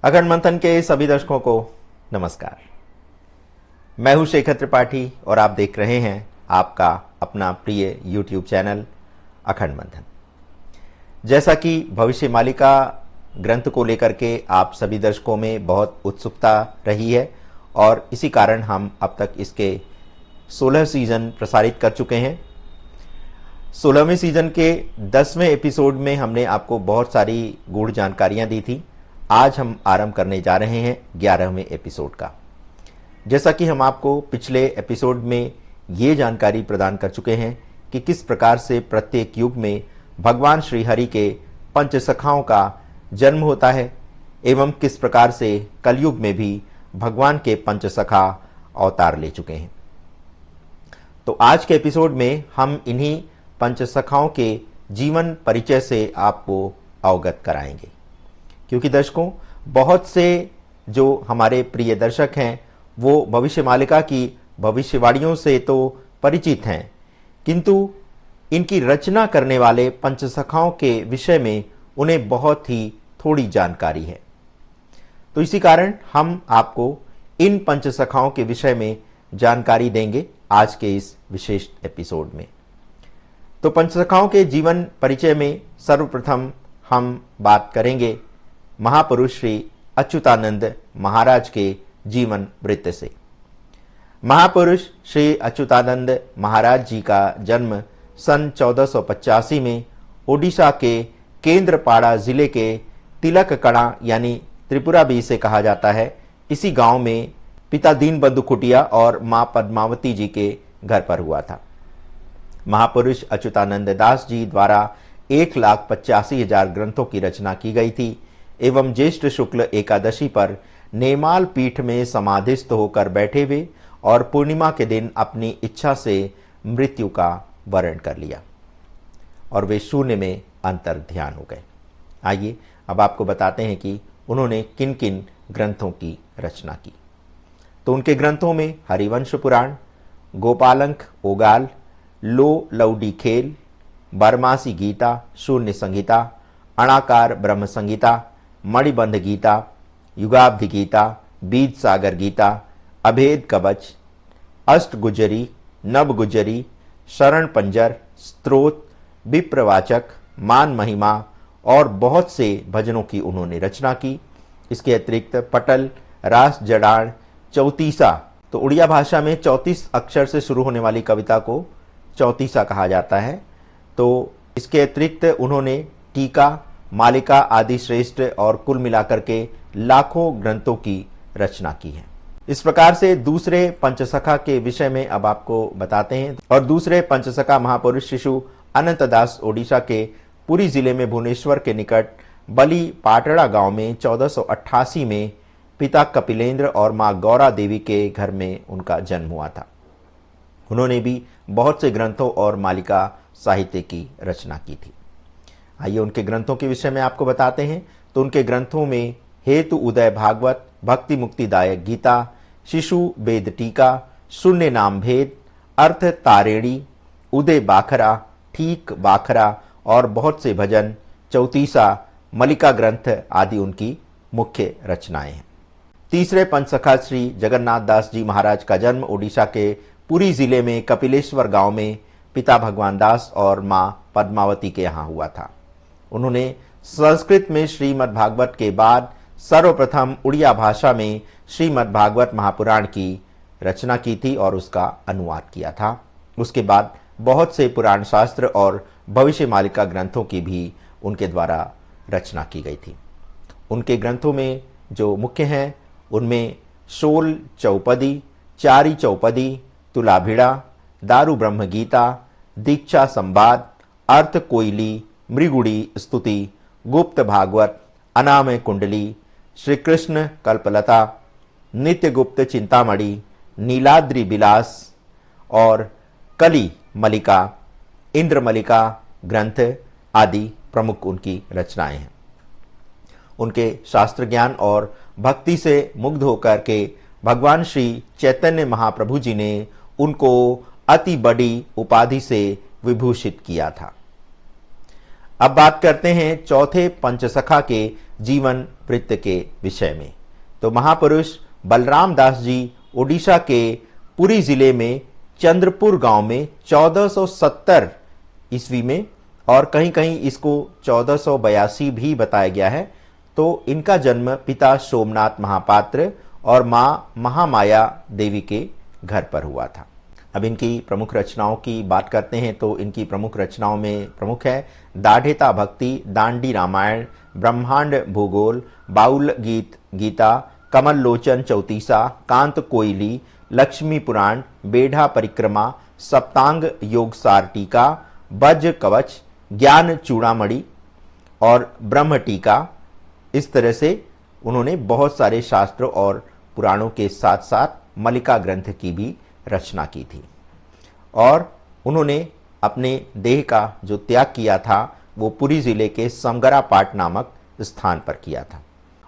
अखंड मंथन के सभी दर्शकों को नमस्कार। मैं हूं शेखर त्रिपाठी और आप देख रहे हैं आपका अपना प्रिय YouTube चैनल अखंड मंथन। जैसा कि भविष्य मालिका ग्रंथ को लेकर के आप सभी दर्शकों में बहुत उत्सुकता रही है और इसी कारण हम अब तक इसके 16 सीजन प्रसारित कर चुके हैं। 16वें सीजन के 10वें एपिसोड में हमने आपको बहुत सारी गूढ़ जानकारियां दी थी। आज हम आरंभ करने जा रहे हैं 11वें एपिसोड का। जैसा कि हम आपको पिछले एपिसोड में ये जानकारी प्रदान कर चुके हैं कि किस प्रकार से प्रत्येक युग में भगवान श्री हरि के पंचसखाओं का जन्म होता है एवं किस प्रकार से कलयुग में भी भगवान के पंचसखा अवतार ले चुके हैं। तो आज के एपिसोड में हम इन्हीं पंचसखाओं के जीवन परिचय से आपको अवगत कराएंगे, क्योंकि दर्शकों बहुत से जो हमारे प्रिय दर्शक हैं वो भविष्य मालिका की भविष्यवाणियों से तो परिचित हैं, किंतु इनकी रचना करने वाले पंचसखाओं के विषय में उन्हें बहुत ही थोड़ी जानकारी है। तो इसी कारण हम आपको इन पंचसखाओं के विषय में जानकारी देंगे आज के इस विशेष एपिसोड में। तो पंचसखाओं के जीवन परिचय में सर्वप्रथम हम बात करेंगे महापुरुष श्री अच्युतानंद महाराज के जीवन वृत्त से। महापुरुष श्री अच्युतानंद महाराज जी का जन्म सन 1485 में ओडिशा के केंद्रपाड़ा जिले के तिलककणा यानी त्रिपुरा बी से कहा जाता है, इसी गांव में पिता दीनबंधु खुटिया और मां पद्मावती जी के घर पर हुआ था। महापुरुष अच्युतानंद दास जी द्वारा 1,85,000 ग्रंथों की रचना की गई थी एवं ज्येष्ठ शुक्ल एकादशी पर नेमाल पीठ में समाधिस्थ होकर बैठे हुए और पूर्णिमा के दिन अपनी इच्छा से मृत्यु का वरण कर लिया और वे शून्य में अंतर ध्यान हो गए। आइए अब आपको बताते हैं कि उन्होंने किन किन ग्रंथों की रचना की। तो उनके ग्रंथों में हरिवंश पुराण, गोपालंक ओगाल, लो लौडी खेल, बरमासी गीता, शून्य संहिता, अणाकार ब्रह्म संहिता, मणिबंध गीता, युगाब्धि गीता, बीज सागर गीता, अभेद कवच, अष्ट गुजरी, नव गुजरी, शरण पंजर, स्त्रोत, विप्रवाचक, मान महिमा और बहुत से भजनों की उन्होंने रचना की। इसके अतिरिक्त पटल, रास जड़ान, चौतीसा, तो उड़िया भाषा में 34 अक्षर से शुरू होने वाली कविता को चौतीसा कहा जाता है। तो इसके अतिरिक्त उन्होंने टीका, मालिका आदि श्रेष्ठ और कुल मिलाकर के लाखों ग्रंथों की रचना की है। इस प्रकार से दूसरे पंचसखा के विषय में अब आपको बताते हैं। और दूसरे पंचसखा महापुरुष शिशु अनंत दास ओडिशा के पुरी जिले में भुवनेश्वर के निकट बली पाटड़ा गांव में 1488 में पिता कपिलेंद्र और मां गौरा देवी के घर में उनका जन्म हुआ था। उन्होंने भी बहुत से ग्रंथों और मालिका साहित्य की रचना की थी। आइए उनके ग्रंथों के विषय में आपको बताते हैं। तो उनके ग्रंथों में हेतु उदय भागवत, भक्ति मुक्तिदायक गीता, शिशु वेद टीका, शून्य नाम भेद, अर्थ तारेणी, उदय बाखरा, ठीक बाखरा और बहुत से भजन, चौतीसा, मलिका ग्रंथ आदि उनकी मुख्य रचनाएं हैं। तीसरे पंचसखा श्री जगन्नाथ दास जी महाराज का जन्म ओडिशा के पुरी जिले में कपिलेश्वर गांव में पिता भगवान दास और मां पद्मावती के यहाँ हुआ था। उन्होंने संस्कृत में श्रीमद् भागवत के बाद सर्वप्रथम उड़िया भाषा में श्रीमद् भागवत महापुराण की रचना की थी और उसका अनुवाद किया था। उसके बाद बहुत से पुराण शास्त्र और भविष्य मालिका ग्रंथों की भी उनके द्वारा रचना की गई थी। उनके ग्रंथों में जो मुख्य हैं उनमें शोल चौपदी, चारी चौपदी, तुलाभिड़ा, दारू ब्रह्म गीता, दीक्षा संवाद, अर्थ कोयली, मृगुड़ी स्तुति, गुप्त भागवत, अनामय कुंडली, श्री कृष्ण कल्पलता, नित्य गुप्त चिंतामणि, नीलाद्रि विलास और कली मलिका, इंद्र मलिका ग्रंथ आदि प्रमुख उनकी रचनाएं हैं। उनके शास्त्र ज्ञान और भक्ति से मुग्ध होकर के भगवान श्री चैतन्य महाप्रभु जी ने उनको अति बड़ी उपाधि से विभूषित किया था। अब बात करते हैं चौथे पंचसखा के जीवन वृत्त के विषय में। तो महापुरुष बलराम दास जी ओडिशा के पुरी जिले में चंद्रपुर गांव में 1470 ईस्वी में, और कहीं कहीं इसको 1482 भी बताया गया है, तो इनका जन्म पिता सोमनाथ महापात्र और मां महामाया देवी के घर पर हुआ था। अब इनकी प्रमुख रचनाओं की बात करते हैं तो इनकी प्रमुख रचनाओं में प्रमुख है दाढ़ेता भक्ति, दांडी रामायण, ब्रह्मांड भूगोल, बाउल गीत गीता, कमल लोचन चौतीसा, कांत कोयली, लक्ष्मी पुराण, बेढ़ा परिक्रमा, सप्तांग योगसार टीका, बज कवच, ज्ञान चूड़ामणि और ब्रह्म टीका। इस तरह से उन्होंने बहुत सारे शास्त्र और पुराणों के साथ साथ मलिका ग्रंथ की भी रचना की थी, और उन्होंने अपने देह का जो त्याग किया था वो पुरी जिले के समगरा पाट नामक स्थान पर किया था।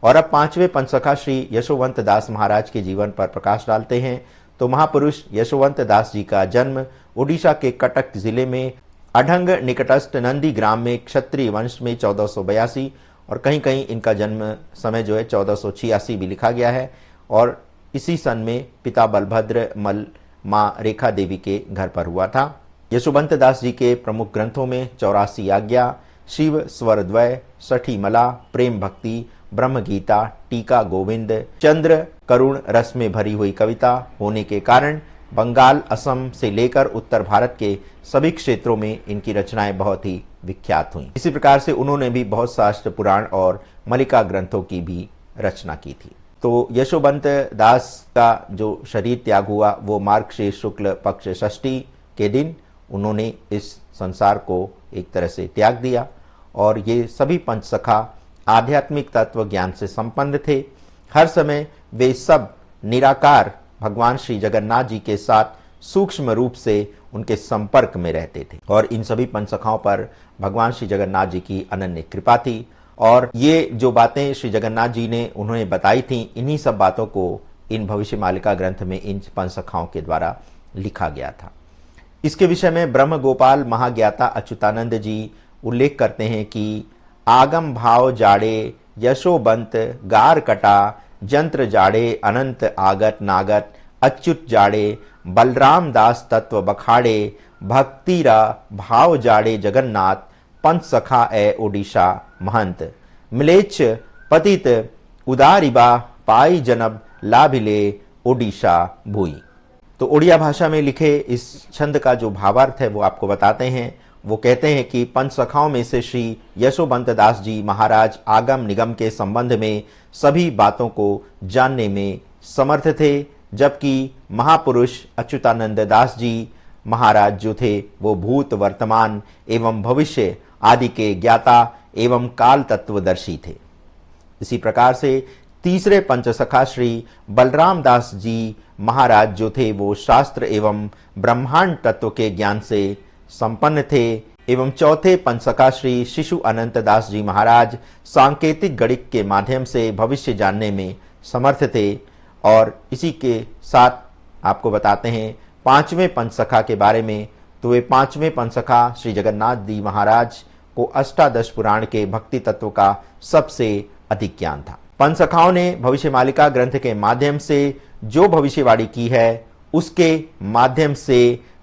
और अब पांचवें पंचसखा श्री यशोवंत दास महाराज के जीवन पर प्रकाश डालते हैं। तो महापुरुष यशोवंत दास जी का जन्म उड़ीसा के कटक जिले में अढंग निकटस्थ नंदी ग्राम में क्षत्रिय वंश में 1482, और कहीं कहीं इनका जन्म समय जो है 1486 भी लिखा गया है, और इसी सन में पिता बलभद्र मल मां रेखा देवी के घर पर हुआ था। यशोवंत दास जी के प्रमुख ग्रंथों में 84 आज्ञा, शिव स्वरद्वय, सठी मला, प्रेम भक्ति, ब्रह्म गीता, टीका गोविंद, चंद्र करुण रस में भरी हुई कविता होने के कारण बंगाल, असम से लेकर उत्तर भारत के सभी क्षेत्रों में इनकी रचनाएं बहुत ही विख्यात हुई। इसी प्रकार से उन्होंने भी बहुत शास्त्र पुराण और मलिका ग्रंथों की भी रचना की थी। तो यशोवंत दास का जो शरीर त्याग हुआ वो मार्गशीर्ष शुक्ल पक्ष षष्ठी के दिन उन्होंने इस संसार को एक तरह से त्याग दिया, और ये सभी पंचसखा आध्यात्मिक तत्व ज्ञान से संपन्न थे। हर समय वे सब निराकार भगवान श्री जगन्नाथ जी के साथ सूक्ष्म रूप से उनके संपर्क में रहते थे, और इन सभी पंचसखाओं पर भगवान श्री जगन्नाथ जी की अनन्य कृपा थी। और ये जो बातें श्री जगन्नाथ जी ने उन्होंने बताई थी, इन्हीं सब बातों को इन भविष्य मालिका ग्रंथ में इन पंचसखाओं के द्वारा लिखा गया था। इसके विषय में ब्रह्म गोपाल महाज्ञाता अच्युतानंद जी उल्लेख करते हैं कि आगम भाव जाड़े यशोबंत गार कटा, जंत्र जाड़े अनंत आगत नागत, अच्युत जाड़े बलराम दास तत्व बखाड़े, भक्तिरा भाव जाड़े जगन्नाथ, पंच सखा ए ओडिशा महंत, मिलेच्छ पतित उदारिबा पाई जनब लाभिले ओडिशा भूई। तो ओडिया भाषा में लिखे इस छंद का जो भावार्थ है वो आपको बताते हैं। वो कहते हैं कि पंचसखाओं में से श्री यशोवंत दास जी महाराज आगम निगम के संबंध में सभी बातों को जानने में समर्थ थे, जबकि महापुरुष अच्युतानंद दास जी महाराज जो थे वो भूत वर्तमान एवं भविष्य आदि के ज्ञाता एवं काल तत्वदर्शी थे। इसी प्रकार से तीसरे पंचसखा श्री बलराम दास जी महाराज जो थे वो शास्त्र एवं ब्रह्मांड तत्व के ज्ञान से संपन्न थे, एवं चौथे पंचसखा श्री शिशु अनंत दास जी महाराज सांकेतिक गणित के माध्यम से भविष्य जानने में समर्थ थे। और इसी के साथ आपको बताते हैं पांचवें पंचसखा के बारे में। तो वे पांचवें पंचसखा श्री जगन्नाथ जी महाराज को अष्टादश पुराण के भक्ति तत्व का सबसे अधिक ज्ञान था। पंचसखाओं ने भविष्य मालिका ग्रंथ के माध्यम से जो भविष्यवाणी की है उसके माध्यम से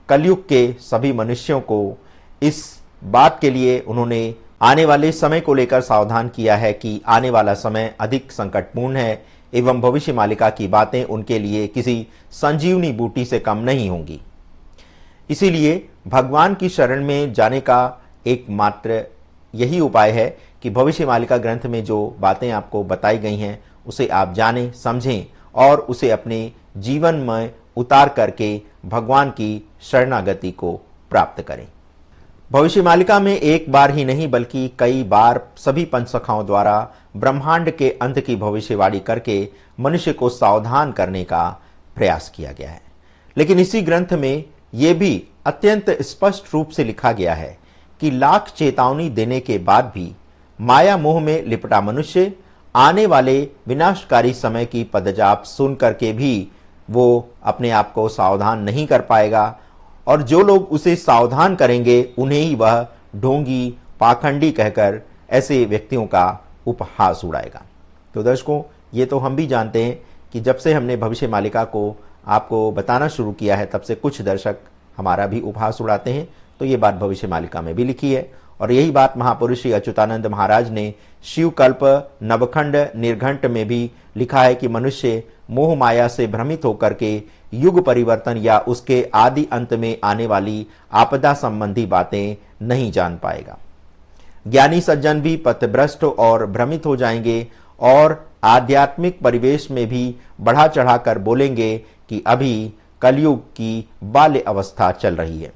कलयुग के सभी मनुष्यों को इस बात के लिए उन्होंने आने वाले समय को लेकर सावधान किया है कि आने वाला समय अधिक संकटपूर्ण है एवं भविष्य मालिका की बातें उनके लिए किसी संजीवनी बूटी से कम नहीं होंगी। इसीलिए भगवान की शरण में जाने का एकमात्र यही उपाय है कि भविष्य मालिका ग्रंथ में जो बातें आपको बताई गई हैं उसे आप जानें, समझें और उसे अपने जीवन में उतार करके भगवान की शरणागति को प्राप्त करें। भविष्य मालिका में एक बार ही नहीं बल्कि कई बार सभी पंचसखाओं द्वारा ब्रह्मांड के अंत की भविष्यवाणी करके मनुष्य को सावधान करने का प्रयास किया गया है। लेकिन इसी ग्रंथ में यह भी अत्यंत स्पष्ट रूप से लिखा गया है कि लाख चेतावनी देने के बाद भी माया मोह में लिपटा मनुष्य आने वाले विनाशकारी समय की पदजाप सुन करके भी वो अपने आप को सावधान नहीं कर पाएगा, और जो लोग उसे सावधान करेंगे उन्हें ही वह ढोंगी, पाखंडी कहकर ऐसे व्यक्तियों का उपहास उड़ाएगा। तो दर्शकों, ये तो हम भी जानते हैं कि जब से हमने भविष्य मालिका को आपको बताना शुरू किया है, तब से कुछ दर्शक हमारा भी उपहास उड़ाते हैं। तो ये बात भविष्य मालिका में भी लिखी है, और यही बात महापुरुष श्री अच्युतानंद महाराज ने शिवकल्प नवखंड निर्घंट में भी लिखा है कि मनुष्य मोह माया से भ्रमित होकर के युग परिवर्तन या उसके आदि अंत में आने वाली आपदा संबंधी बातें नहीं जान पाएगा। ज्ञानी सज्जन भी पथभ्रष्ट और भ्रमित हो जाएंगे और आध्यात्मिक परिवेश में भी बढ़ा चढ़ाकर बोलेंगे कि अभी कलयुग की बाल्य अवस्था चल रही है।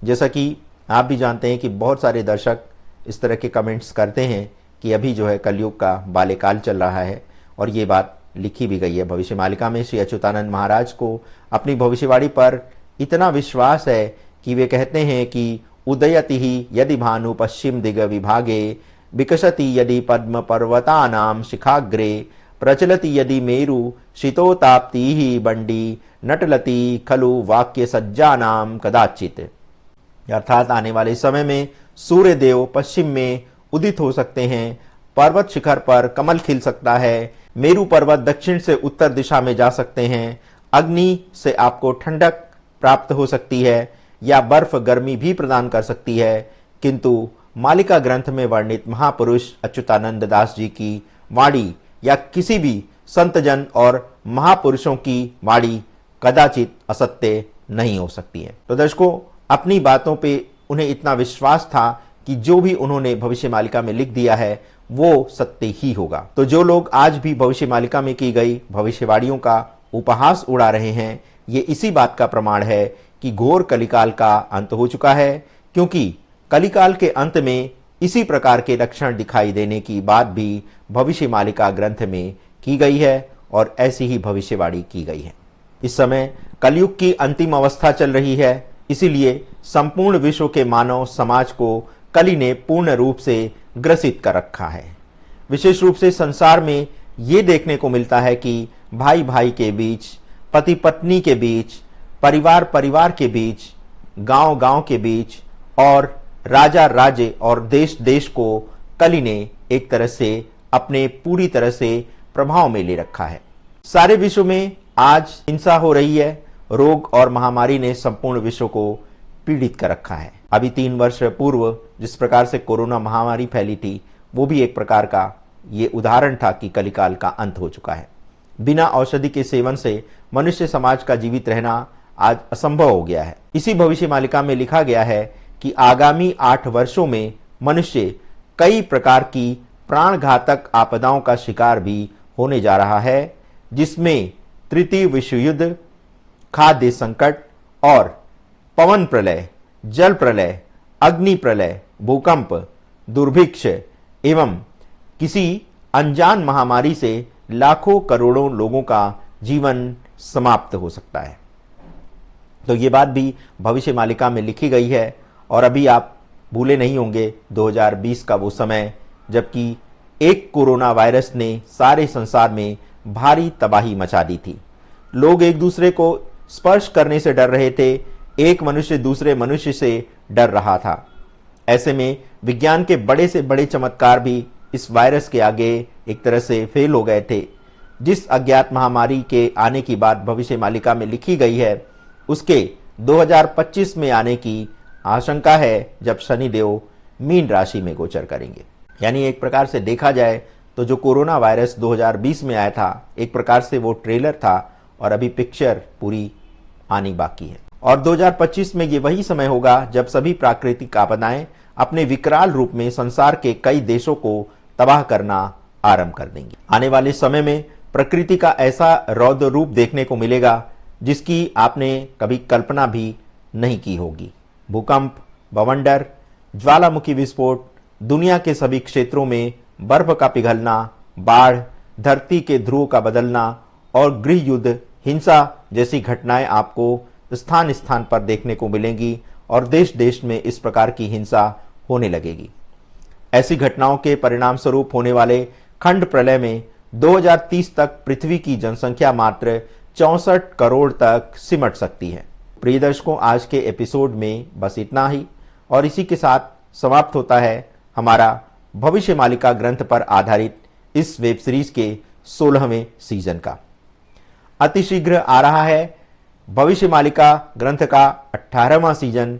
जैसा कि आप भी जानते हैं कि बहुत सारे दर्शक इस तरह के कमेंट्स करते हैं कि अभी जो है कलयुग का बाल्यकाल चल रहा है, और ये बात लिखी भी गई है भविष्य मालिका में। श्री अच्युतानंद महाराज को अपनी भविष्यवाणी पर इतना विश्वास है कि वे कहते हैं कि उदयति ही यदि भानु पश्चिम दिग विभागे, विकसति यदि पद्म पर्वतानाम शिखाग्रे, प्रचलति यदि मेरु शीतोताप्ति ही बंडी, नटलति खलु वाक्य सज्जानाम कदाचित। अर्थात आने वाले समय में सूर्य देव पश्चिम में उदित हो सकते हैं, पर्वत शिखर पर कमल खिल सकता है, मेरु पर्वत दक्षिण से उत्तर दिशा में जा सकते हैं, अग्नि से आपको ठंडक प्राप्त हो सकती है या बर्फ गर्मी भी प्रदान कर सकती है, किंतु मालिका ग्रंथ में वर्णित महापुरुष अच्युतानंद दास जी की वाणी या किसी भी संतजन और महापुरुषों की वाणी कदाचित असत्य नहीं हो सकती है। तो दर्शकों, अपनी बातों पे उन्हें इतना विश्वास था कि जो भी उन्होंने भविष्य मालिका में लिख दिया है वो सत्य ही होगा। तो जो लोग आज भी भविष्य मालिका में की गई भविष्यवाणियों का उपहास उड़ा रहे हैं, ये इसी बात का प्रमाण है कि घोर कलिकाल का अंत हो चुका है, क्योंकि कलिकाल के अंत में इसी प्रकार के लक्षण दिखाई देने की बात भी भविष्य मालिका ग्रंथ में की गई है और ऐसी ही भविष्यवाणी की गई है। इस समय कलयुग की अंतिम अवस्था चल रही है, इसीलिए संपूर्ण विश्व के मानव समाज को कली ने पूर्ण रूप से ग्रसित कर रखा है। विशेष रूप से संसार में ये देखने को मिलता है कि भाई भाई के बीच, पति पत्नी के बीच, परिवार परिवार के बीच, गांव गांव के बीच और राजा राज्य और देश देश को कली ने एक तरह से अपने पूरी तरह से प्रभाव में ले रखा है। सारे विश्व में आज हिंसा हो रही है, रोग और महामारी ने संपूर्ण विश्व को पीड़ित कर रखा है। अभी 3 वर्ष पूर्व जिस प्रकार से कोरोना महामारी फैली थी, वो भी एक प्रकार का ये उदाहरण था कि कलिकाल का अंत हो चुका है। बिना औषधि के सेवन से मनुष्य समाज का जीवित रहना आज असंभव हो गया है। इसी भविष्य मालिका में लिखा गया है कि आगामी 8 वर्षों में मनुष्य कई प्रकार की प्राणघातक आपदाओं का शिकार भी होने जा रहा है, जिसमें तृतीय विश्व युद्ध, खाद्य संकट और पवन प्रलय, जल प्रलय, अग्नि प्रलय, भूकंप, दुर्भिक्ष एवं किसी अनजान महामारी से लाखों करोड़ों लोगों का जीवन समाप्त हो सकता है। तो ये बात भी भविष्य मालिका में लिखी गई है। और अभी आप भूले नहीं होंगे 2020 का वो समय जबकि एक कोरोना वायरस ने सारे संसार में भारी तबाही मचा दी थी। लोग एक दूसरे को स्पर्श करने से डर रहे थे, एक मनुष्य दूसरे मनुष्य से डर रहा था। ऐसे में विज्ञान के बड़े से बड़े चमत्कार भी इस वायरस के आगे एक तरह से फेल हो गए थे। जिस अज्ञात महामारी के आने की बात भविष्य मालिका में लिखी गई है, उसके 2025 में आने की आशंका है, जब शनिदेव मीन राशि में गोचर करेंगे। यानी एक प्रकार से देखा जाए तो जो कोरोना वायरस 2020 में आया था, एक प्रकार से वो ट्रेलर था और अभी पिक्चर पूरी आनी बाकी है। और 2025 में ये वही समय होगा जब सभी प्राकृतिक आपदाएं अपने विकराल रूप में संसार के कई देशों को तबाह करना आरंभ कर देंगी। आने वाले समय में प्रकृति का ऐसा रौद्र रूप देखने को मिलेगा जिसकी आपने कभी कल्पना भी नहीं की होगी। भूकंप, बवंडर, ज्वालामुखी विस्फोट, दुनिया के सभी क्षेत्रों में बर्फ का पिघलना, बाढ़, धरती के ध्रुव का बदलना और गृह युद्ध, हिंसा जैसी घटनाएं आपको स्थान स्थान पर देखने को मिलेंगी और देश देश में इस प्रकार की हिंसा होने लगेगी। ऐसी घटनाओं के परिणाम स्वरूप होने वाले खंड प्रलय में 2030 तक पृथ्वी की जनसंख्या मात्र 64 करोड़ तक सिमट सकती है। प्रिय दर्शकों, आज के एपिसोड में बस इतना ही और इसी के साथ समाप्त होता है हमारा भविष्य मालिका ग्रंथ पर आधारित इस वेब सीरीज के 16वें सीजन का। अतिशीघ्र आ रहा है भविष्य मालिका ग्रंथ का 18वां सीजन।